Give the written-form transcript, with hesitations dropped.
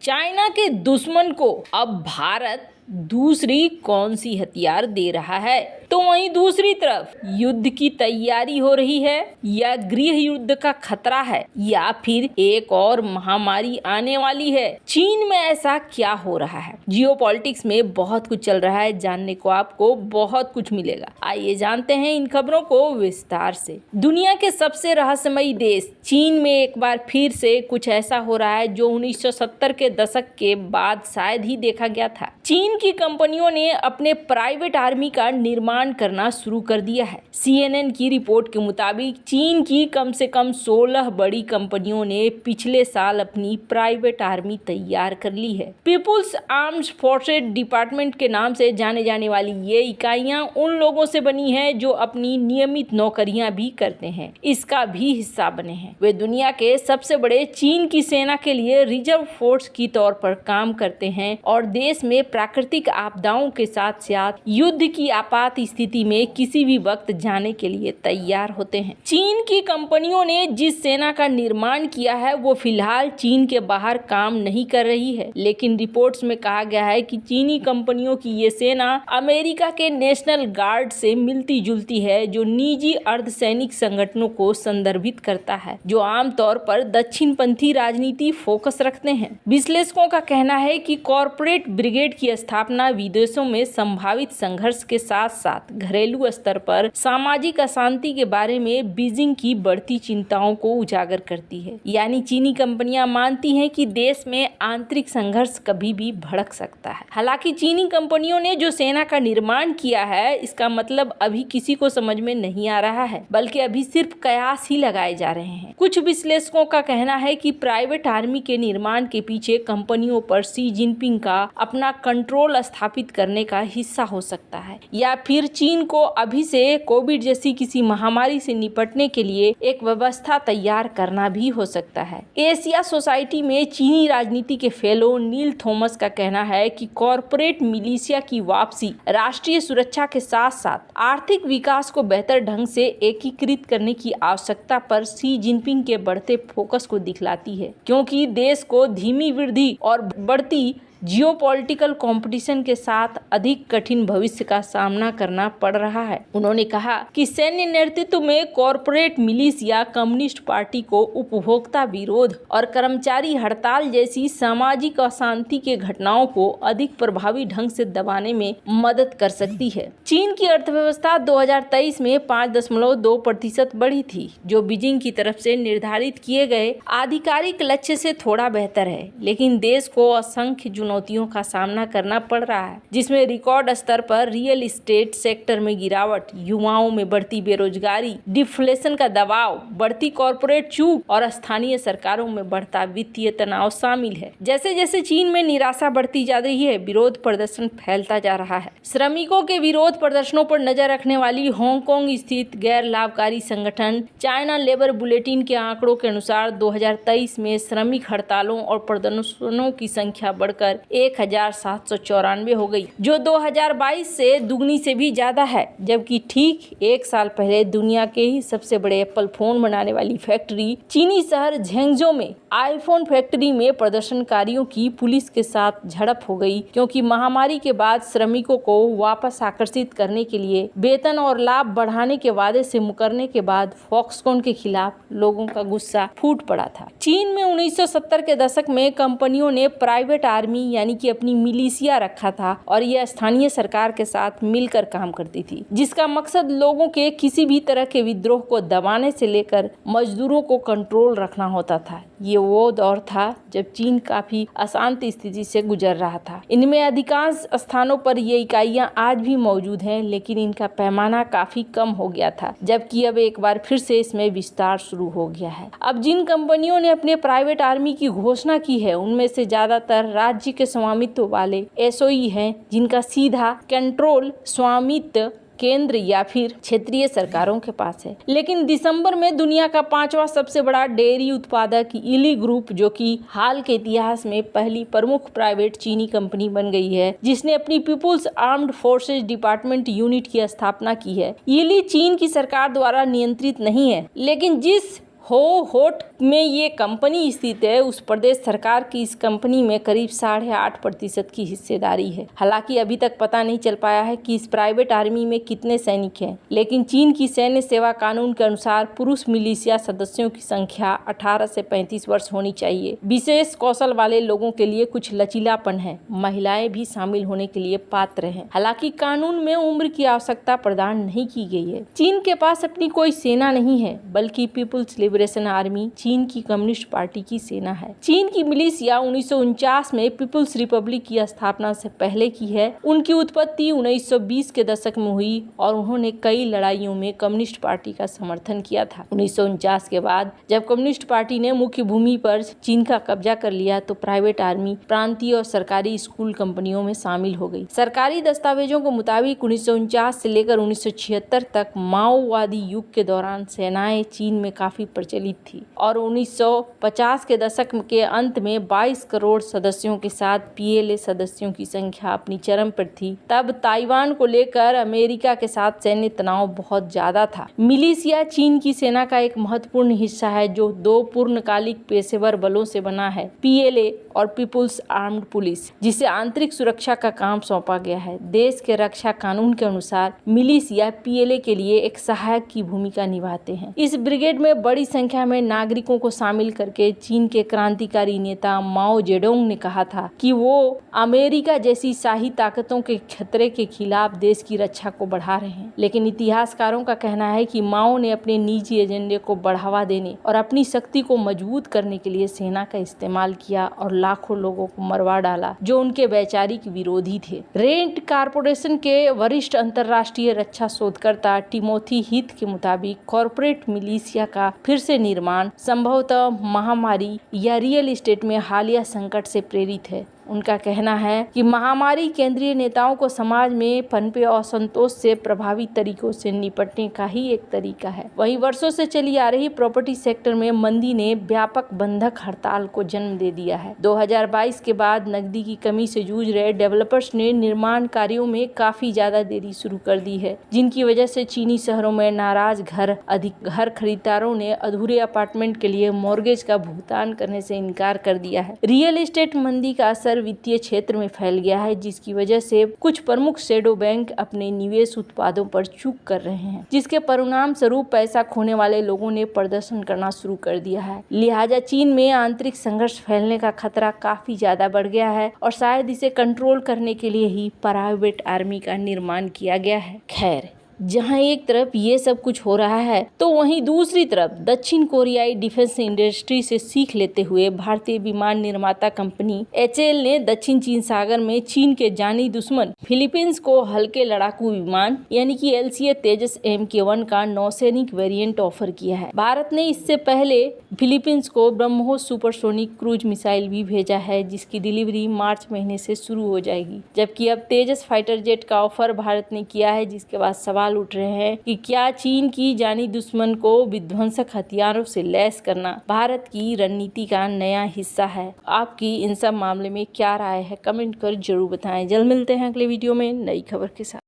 China के दुश्मन को अब भारत दूसरी कौन सी हथियार दे रहा है, तो वहीं दूसरी तरफ युद्ध की तैयारी हो रही है या गृह युद्ध का खतरा है या फिर एक और महामारी आने वाली है। चीन में ऐसा क्या हो रहा है? जियोपॉलिटिक्स में बहुत कुछ चल रहा है, जानने को आपको बहुत कुछ मिलेगा। आइए जानते हैं इन खबरों को विस्तार से। दुनिया के सबसे रहस्यमयी देश चीन में एक बार फिर से कुछ ऐसा हो रहा है जो 1970 के दशक के बाद शायद ही देखा गया था। चीन की कंपनियों ने अपने प्राइवेट आर्मी का निर्माण करना शुरू कर दिया है। CNN की रिपोर्ट के मुताबिक चीन की कम से कम 16 बड़ी कंपनियों ने पिछले साल अपनी प्राइवेट आर्मी तैयार कर ली है। पीपुल्स आर्म्ड फोर्सेस डिपार्टमेंट के नाम से जाने जाने वाली ये इकाइयां उन लोगों से बनी हैं जो अपनी नियमित नौकरियां भी करते हैं, इसका भी हिस्सा बने हैं। वे दुनिया के सबसे बड़े चीन की सेना के लिए रिजर्व फोर्स की तौर पर काम करते हैं और देश में प्राकृतिक आपदाओं के साथ साथ युद्ध की आपात स्थिति में किसी भी वक्त जाने के लिए तैयार होते हैं। चीन की कंपनियों ने जिस सेना का निर्माण किया है वो फिलहाल चीन के बाहर काम नहीं कर रही है, लेकिन रिपोर्ट्स में कहा गया है कि चीनी कंपनियों की ये सेना अमेरिका के नेशनल गार्ड से मिलती जुलती है, जो निजी अर्धसैनिक संगठनों को संदर्भित करता है जो आमतौर पर दक्षिणपंथी राजनीति फोकस रखते हैं। विश्लेषकों का कहना है कि कॉरपोरेट ब्रिगेड की स्थापना विदेशों में संभावित संघर्ष के साथ साथ घरेलू स्तर पर सामाजिक अशांति के बारे में बीजिंग की बढ़ती चिंताओं को उजागर करती है। यानी चीनी कंपनियां मानती हैं कि देश में आंतरिक संघर्ष कभी भी भड़क सकता है। हालांकि चीनी कंपनियों ने जो सेना का निर्माण किया है इसका मतलब अभी किसी को समझ में नहीं आ रहा है, बल्कि अभी सिर्फ कयास ही लगाए जा रहे हैं। कुछ विश्लेषकों का कहना है कि प्राइवेट आर्मी के निर्माण के पीछे कंपनियों पर शी जिनपिंग का अपना कंट्रोल स्थापित करने का हिस्सा हो सकता है, या फिर चीन को अभी से कोविड जैसी किसी महामारी से निपटने के लिए एक व्यवस्था तैयार करना भी हो सकता है। एशिया सोसाइटी में चीनी राजनीति के फेलो नील थॉमस का कहना है कि कॉरपोरेट मिलिशिया की वापसी राष्ट्रीय सुरक्षा के साथ साथ आर्थिक विकास को बेहतर ढंग से एकीकृत करने की आवश्यकता पर शी जिनपिंग के बढ़ते फोकस को दिखलाती है, क्योंकि देश को धीमी वृद्धि और बढ़ती जियोपॉलिटिकल कंपटीशन के साथ अधिक कठिन भविष्य का सामना करना पड़ रहा है। उन्होंने कहा कि सैन्य नेतृत्व में कॉरपोरेट मिलिशिया कम्युनिस्ट पार्टी को उपभोक्ता विरोध और कर्मचारी हड़ताल जैसी सामाजिक अशांति के घटनाओं को अधिक प्रभावी ढंग से दबाने में मदद कर सकती है। चीन की अर्थव्यवस्था 2023 में 5.2% बढ़ी थी, जो बीजिंग की तरफ से निर्धारित किए गए आधिकारिक लक्ष्य से थोड़ा बेहतर है, लेकिन देश को असंख्य चुनौतियों का सामना करना पड़ रहा है, जिसमें रिकॉर्ड स्तर पर रियल एस्टेट सेक्टर में गिरावट, युवाओं में बढ़ती बेरोजगारी, डिफ्लेशन का दबाव, बढ़ती कॉरपोरेट चूक और स्थानीय सरकारों में बढ़ता वित्तीय तनाव शामिल है। जैसे जैसे चीन में निराशा बढ़ती जा रही है, विरोध प्रदर्शन फैलता जा रहा है। श्रमिकों के विरोध प्रदर्शनों पर नजर रखने वाली हांगकांग स्थित गैर लाभकारी संगठन चाइना लेबर बुलेटिन के आंकड़ों के अनुसार 2023 में श्रमिक हड़तालों और प्रदर्शनों की संख्या बढ़कर 1794 हो गई, जो 2022 से दुगनी से भी ज्यादा है। जबकि ठीक एक साल पहले दुनिया के ही सबसे बड़े एप्पल फोन बनाने वाली फैक्ट्री चीनी शहर झेंगजो में आईफोन फैक्ट्री में प्रदर्शनकारियों की पुलिस के साथ झड़प हो गई, क्योंकि महामारी के बाद श्रमिकों को वापस आकर्षित करने के लिए वेतन और लाभ बढ़ाने के वादे से मुकरने के बाद फॉक्सकॉन के खिलाफ लोगों का गुस्सा फूट पड़ा था। चीन में 1970 के दशक में कंपनियों ने प्राइवेट आर्मी यानी कि अपनी मिलिशिया रखा था और यह स्थानीय सरकार के साथ मिलकर काम करती थी, जिसका मकसद लोगों के किसी भी तरह के विद्रोह को दबाने से लेकर मजदूरों को कंट्रोल रखना होता था। ये वो दौर था जब चीन काफी अशांत स्थिति से गुजर रहा था। इनमें अधिकांश स्थानों पर ये इकाइयां आज भी मौजूद हैं, लेकिन इनका पैमाना काफी कम हो गया था, जबकि अब एक बार फिर से इसमें विस्तार शुरू हो गया है। अब जिन कंपनियों ने अपने प्राइवेट आर्मी की घोषणा की है, उनमें से ज्यादातर राज्य के स्वामित्व वाले एसओई हैं, जिनका सीधा कंट्रोल स्वामित्व केंद्र या फिर क्षेत्रीय सरकारों के पास है। लेकिन दिसंबर में दुनिया का 5वां सबसे बड़ा डेयरी उत्पादक इली ग्रुप, जो कि हाल के इतिहास में पहली प्रमुख प्राइवेट चीनी कंपनी बन गई है, जिसने अपनी people's armed forces department unit की स्थापना की है। इली चीन की सरकार द्वारा नियंत्रित नहीं है, लेकिन जिस होट में ये कंपनी स्थित है, उस प्रदेश सरकार की इस कंपनी में करीब 8.5% की हिस्सेदारी है। हालांकि अभी तक पता नहीं चल पाया है कि इस प्राइवेट आर्मी में कितने सैनिक हैं, लेकिन चीन की सैन्य सेवा कानून के अनुसार पुरुष मिलिशिया सदस्यों की संख्या 18 से 35 वर्ष होनी चाहिए। विशेष कौशल वाले लोगों के लिए कुछ लचीलापन है, महिलाएं भी शामिल होने के लिए पात्र हैं। हालांकि कानून में उम्र की आवश्यकता प्रदान नहीं की गई है। चीन के पास अपनी कोई सेना नहीं है, बल्कि पीपुल्स लिबरेशन आर्मी चीन की कम्युनिस्ट पार्टी की सेना है। चीन की मिलिशिया 1949 में पीपुल्स रिपब्लिक की स्थापना से पहले की है। उनकी उत्पत्ति 1920 के दशक में हुई और उन्होंने कई लड़ाइयों में कम्युनिस्ट पार्टी का समर्थन किया था। 1949 के बाद जब कम्युनिस्ट पार्टी ने मुख्य भूमि पर चीन का कब्जा कर लिया तो प्राइवेट आर्मी प्रांतीय और सरकारी स्कूल कंपनियों में शामिल हो गई। सरकारी दस्तावेजों के मुताबिक 1949 से लेकर 1976 तक माओवादी युग के दौरान सेनाएं चीन में काफी प्रचलित थी और 1950 के दशक के अंत में 22 करोड़ सदस्यों के साथ पीएलए सदस्यों की संख्या अपनी चरम पर थी। तब ताइवान को लेकर अमेरिका के साथ सैन्य तनाव बहुत ज्यादा था। मिलिशिया चीन की सेना का एक महत्वपूर्ण हिस्सा है जो 2 पूर्णकालिक पेशेवर बलों से बना है, पीएलए और पीपुल्स आर्म्ड पुलिस, जिसे आंतरिक सुरक्षा का काम सौंपा गया है। देश के रक्षा कानून के अनुसार मिलिशिया पीएलए के लिए एक सहायक की भूमिका निभाते हैं। इस ब्रिगेड में बड़ी संख्या में नागरिकों को शामिल करके चीन के क्रांतिकारी नेता माओ जेडोंग ने कहा था कि वो अमेरिका जैसी शाही ताकतों के खतरे के खिलाफ देश की रक्षा को बढ़ा रहे हैं। लेकिन इतिहासकारों का कहना है कि माओ ने अपने निजी एजेंडे को बढ़ावा देने और अपनी शक्ति को मजबूत करने के लिए सेना का इस्तेमाल किया और लाखों लोगों को मरवा डाला जो उनके वैचारिक विरोधी थे। रेंट कॉर्पोरेशन के वरिष्ठ अंतर्राष्ट्रीय रक्षा शोधकर्ता टिमोथी हीथ के मुताबिक कॉर्पोरेट मिलिशिया का फिर से निर्माण संभवतः महामारी या रियल एस्टेट में हालिया संकट से प्रेरित है। उनका कहना है कि महामारी केंद्रीय नेताओं को समाज में पनपे असंतोष से प्रभावी तरीकों से निपटने का ही एक तरीका है। वहीं वर्षों से चली आ रही प्रॉपर्टी सेक्टर में मंदी ने व्यापक बंधक हड़ताल को जन्म दे दिया है। 2022 के बाद नकदी की कमी से जूझ रहे डेवलपर्स ने निर्माण कार्यों में काफी ज्यादा देरी शुरू कर दी है, जिनकी वजह से चीनी शहरों में नाराज घर खरीदारों ने अधूरे अपार्टमेंट के लिए मॉर्गेज का भुगतान करने से इनकार कर दिया है। रियल एस्टेट मंदी का असर वित्तीय क्षेत्र में फैल गया है, जिसकी वजह से कुछ प्रमुख शैडो बैंक अपने निवेश उत्पादों पर चूक कर रहे हैं, जिसके परिणाम स्वरूप पैसा खोने वाले लोगों ने प्रदर्शन करना शुरू कर दिया है। लिहाजा चीन में आंतरिक संघर्ष फैलने का खतरा काफी ज्यादा बढ़ गया है और शायद इसे कंट्रोल करने के लिए ही प्राइवेट आर्मी का निर्माण किया गया है। खैर, जहां एक तरफ ये सब कुछ हो रहा है तो वहीं दूसरी तरफ दक्षिण कोरियाई डिफेंस इंडस्ट्री से सीख लेते हुए भारतीय विमान निर्माता कंपनी एचएएल ने दक्षिण चीन सागर में चीन के जानी दुश्मन फिलीपींस को हल्के लड़ाकू विमान यानी कि एलसीए तेजस MK1 का नौसैनिक वेरिएंट ऑफर किया है। भारत ने इससे पहले फिलीपींस को ब्रह्मोस सुपरसोनिक क्रूज मिसाइल भी भेजा है, जिसकी डिलीवरी मार्च महीने से शुरू हो जाएगी। जबकि अब तेजस फाइटर जेट का ऑफर भारत ने किया है, जिसके बाद सवाल उठ रहे हैं कि क्या चीन की जानी दुश्मन को विध्वंसक हथियारों से लैस करना भारत की रणनीति का नया हिस्सा है। आपकी इन सब मामले में क्या राय है, कमेंट कर जरूर बताएं। जल्द मिलते हैं अगले वीडियो में नई खबर के साथ।